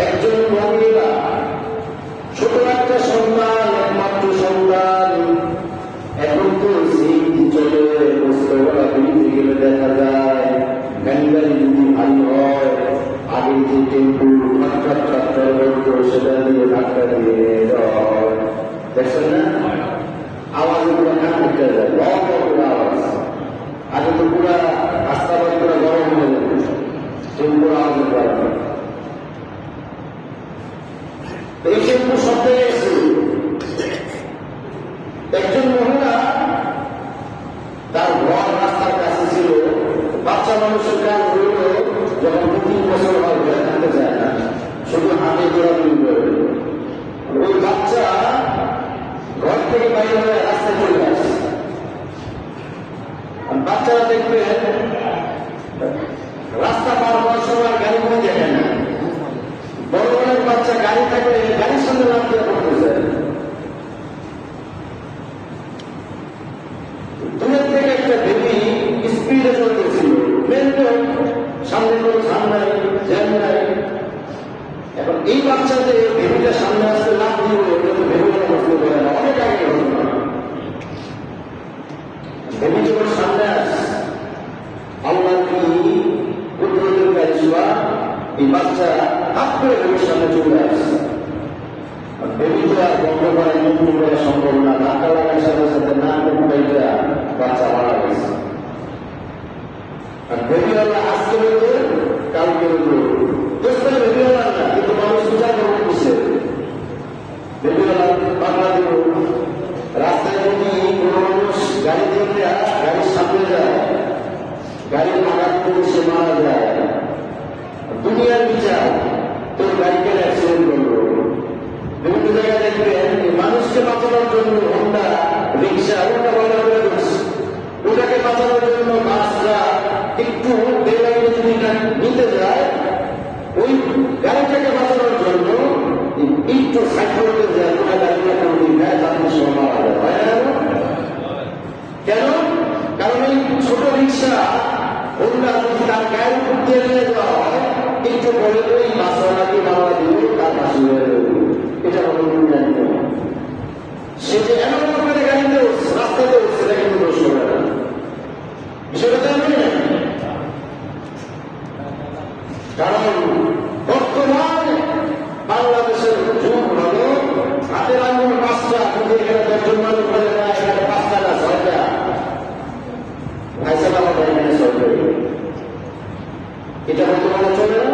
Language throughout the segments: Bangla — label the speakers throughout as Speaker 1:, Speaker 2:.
Speaker 1: একজন মহিলা ছোট একটা সন্তান, একমাত্র সন্তান, এখন তো সিট চলে বস্তুরা বেরিয়ে গেলে দেখা যায় গাড়ি যদি ভারী হয়, আগে যে টেম্পু ট্রাক্টর বলতো সেটা দিয়ে ধাক্কা দিয়ে দেখছেন না, আওয়াজ পুরো কান উঠে যায়, পুরো আওয়াজ। আগে তো পুরা রাস্তাঘাট পুরো গরম হয়ে যেত, টেম্পুর আওয়াজ করা। এই টেম্পু শব্দ এসে একজন মহিলা, তার ঘর রাস্তার কাছে ছিল, বাচ্চা মানুষের কাজ হইল যখন 2-3 বছর হয় ঘরে থাকতে চায় না, শুধু হাতে দৌড়াদৌড়ি করে। ওই বাচ্চা ঘর থেকে বাইরে হয়ে রাস্তায় চলে আসে। বাচ্চারা দেখবে রাস্তা পার হওয়ার সময় গাড়ি কোনো দেখে না, বড় বড় বাচ্চা গাড়ি থাকলে গাড়ির সঙ্গে লাভ দিয়ে করতে চায়। দূরের থেকে একটা বেবি স্পিডে চলতেছিল, সামনে কোনো ঝাম নাই, জ্যাম নাই। এখন এই বাচ্চাদের বেবিটা সামনে আসতে লাভ দিব, এটা তো বেবিটা বসতে পারে না, অনেক আগে ঘটনা। বেবি যখন সামনে আস, আল্লাহ কি কুদরতের কারিশমা, এই বাচ্চা হাত করে বেবির সামনে চলে আসছে। বেবি তো আর বন্ধ করে মুক্তি করা সম্ভব না, ধাক্কা লাগার সাথে সাথে না মুক্তাইটা বাচ্চা মারা গেছে। আর বেবিওয়ালা আজকে বেরো কালকে বেরো, দোস্তের বেবিওয়ালা না, কিন্তু মানুষ বিচার করতে দিচ্ছে। বেবিওয়ালা বাংলা দিব, রাস্তায় যদি কোনো মানুষ গাড়ি দেখলে গাড়ির সামনে যায়, গাড়ির আঘাত করে সে মারা যায়, দুনিয়ার বিচার তোর গাড়িকে অ্যাক্সিডেন্ট করলো। বিভিন্ন জায়গায় দেখবেন মানুষকে বাঁচানোর জন্য হোন্ডা রিক্সা ওটা বলা করে দিচ্ছে, ওটাকে বাঁচানোর জন্য বাসরা একটু বেলাইনে যদি নিতে যায়, ওই গাড়িটাকে বাঁচানোর জন্য একটু সাইড করতে যায়, ওটা গাড়িটা করে দেয়, তাদের সময় মারা যায়, হয় না? কেন? কারণ এই ছোট রিক্সা হোন্ডা যদি তার গায়ের উপর দিয়ে নিয়ে যাওয়া হয়, একটু বলে ওই বাসওয়ালাকে মারা দিয়ে তার পাশে হয়ে যাবে। এটা হলো জানতে হবে, সে যে এমন করে গাড়িতে উঠছে, রাস্তাতে উঠছে, এটা কিন্তু দোষ হবে না, বিষয়টা জানবে না। কারণ বর্তমানে বাংলাদেশের যুগ হলো হাতের আঙুল 5টা, কিন্তু এখানে 10জন মানুষ বলে না, এখানে 5টা না 6টা। ভাইসাল আমাদের এখানে 6টা, এটা বর্তমানে চলে না।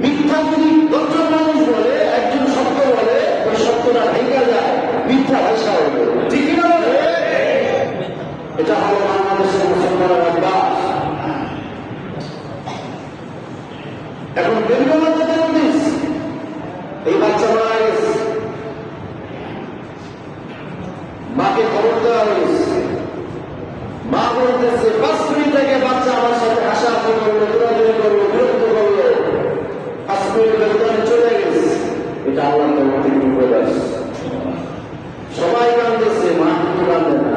Speaker 1: মিথ্যা যদি 10জন মানুষ বলে, একজন সত্য বলে, ওই সত্যটা ভেঙে যায়, মিথ্যা ভাষা হবে, ঠিক না? এটা হলো বাংলাদেশের মুসলমানের অভ্যাস। এখন বেঙ্গলতে দেখছিস এই বাচ্চা মারা গেছে, মাকে খবর দেওয়া হয়েছে, মা বলতেছে 5 মিনিট আগে বাচ্চা আমার সাথে হাসাহাসি করলো, দৌড়াদৌড়ি করলো, বিরক্ত করলো, 5 মিনিট ব্যবধানে চলে গেছে। এটা আল্লাহ তরফ থেকে বলে আসছে। সবাই কাঁদতেছে, মা কিন্তু কাঁদে না।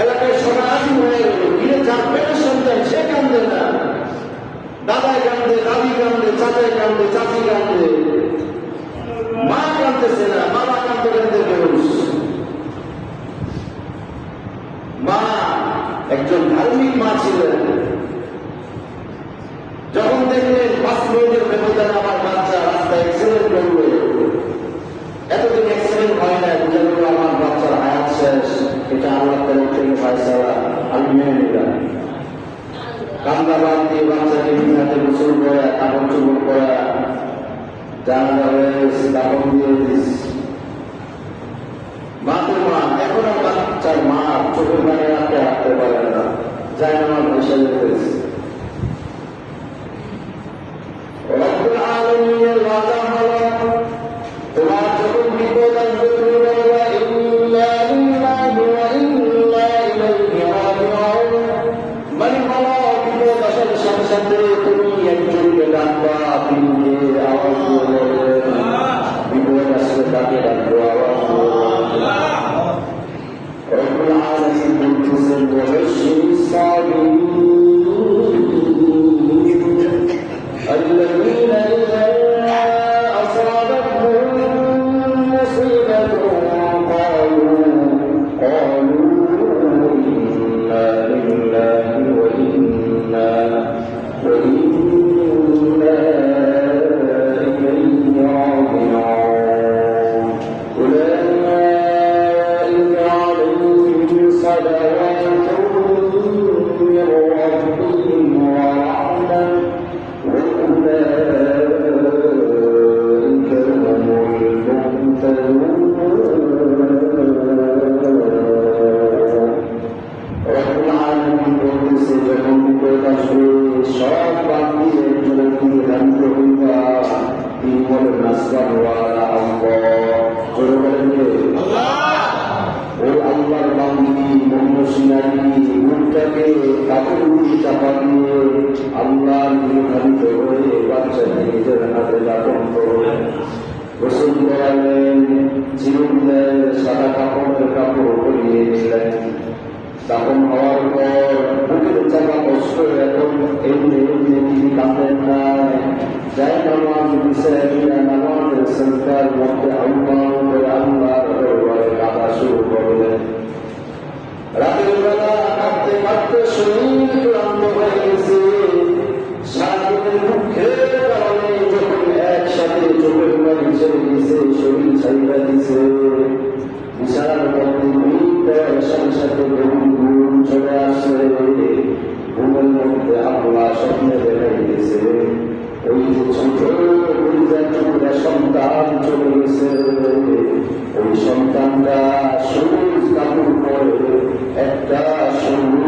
Speaker 1: এলাকায় সবাই আসুন হয়ে গেল, গিয়ে যার পেটের সন্তান সে কান্দে না, দাদাই কান্দে, দাদি কান্দে, চাচাই কান্দে, চাচি কান্দে, মা কান্দতেছে না, বাবা কান্দে কান্দে বেরোস। মা একজন ধার্মিক মা ছিলেন, যখন দেখলেন 5 মিনিটের ব্যবধানে আমার বাচ্চা রাস্তায় অ্যাক্সিডেন্ট করবে, এতদিন অ্যাক্সিডেন্ট হয় না, বুঝে গেল আমার বাচ্চার হায়াত শেষ, এটা আল্লাহ তরফ থেকে ফয়সালা, আমি মেনে নিলাম। কান্দা বাদ দিয়ে বাচ্চাকে হাতে গোসল করে, কাপড় চোপড় করা, জানাজা হয়ে গেছে, দাফন দিয়ে দিস। মা তো মা, এখন আর বাচ্চার মা চোখের পানি রাখতে হাঁটতে পারে না, যায় না, আমার পয়সা দিতেছে। রব্বুল আলামিনের ওয়াদা হলো, তোমার যখন বিপদ আসবে তুমি বলবা ইন্না লিল্লাহি ওয়া ইন্না ইলাইহি রাজিউন। মানে বলো বিপদ আসার সাথে সাথে তুমি একজনকে ডাকবা, তিনি আওয়াজ করবেন, বিপদ আসলে তাকে ডাকবো, আওয়াজ করবেন। রব্বুল আলামিন বলতেছেন ওয়াবাশশিরিস সাবিরিন الذين إذا وإنا إليه راجعون أولئك عليهم صلوات من ربهم ورحمة وأولئك هم المهتدون رب العالمين বলতেছে যখন বিপদ আসবে সব বাদ দিয়ে যদি আলহামদুলিল্লাহ তিনি বলেন নাসবাহুয়ালা জোরে বলেন ও আল্লাহর বান্দি মনসিনারি মুখটাকে কাপড় দিয়ে চাপা দিয়ে আল্লাহর নির্ধারিত হয়ে বাচ্চাকে নিজের হাতে দাপন করলেন গোসল করালেন জীবনের সাদা কাপড়ের কাপড় পরিয়ে দিলেন দাপন হওয়ার পর বুকের চাপা কষ্ট এখন এমনি এমনি তিনি কাঁদেন নাই যাই নামাজ বিষয় নামাজের সংখ্যার মধ্যে আহ্বান করে আল্লাহর দরবারে কাঁদা শুরু করলেন রাতের বেলা কাঁদতে কাঁদতে শরীর ক্লান্ত হয়ে গেছে সারাদিনের দুঃখের কারণে যখন একসাথে চোখের পানি ছেড়ে গেছে শরীর ছাইড়া দিছে বিশাল মধ্যে সাথে সাথে ঘুম চলে আসে ঘুমের মধ্যে আল্লাহ স্বপ্নে দেখাই গেছে ওই যে ছোট সন্তান চলে গেছে ওই সন্তানটা সবুজ কাপড় পরে একটা সবুজ